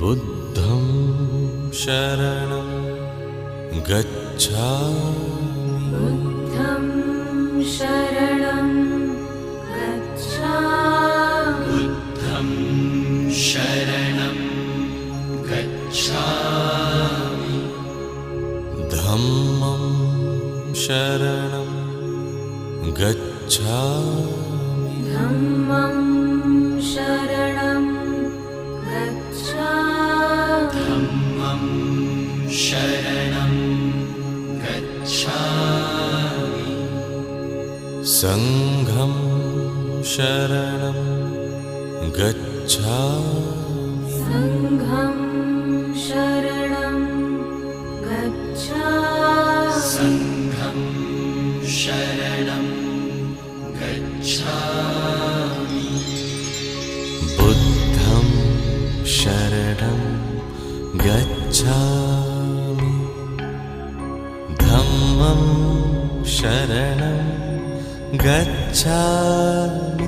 बुद्धं शरणं गच्छामि बुद्धं शरणं गच्छामि बुद्धं शरणं गच्छामि धम्मं शरणं गच्छामि धम्मं शरणं गच्छामि धम्मं शरणं गच्छामि संघं शरणं गच्छामि संघं शरणं गच्छामि संघं शरणं गच्छामि बुद्धं शरणं गच्छामि धम्मं शरणं गच्छामि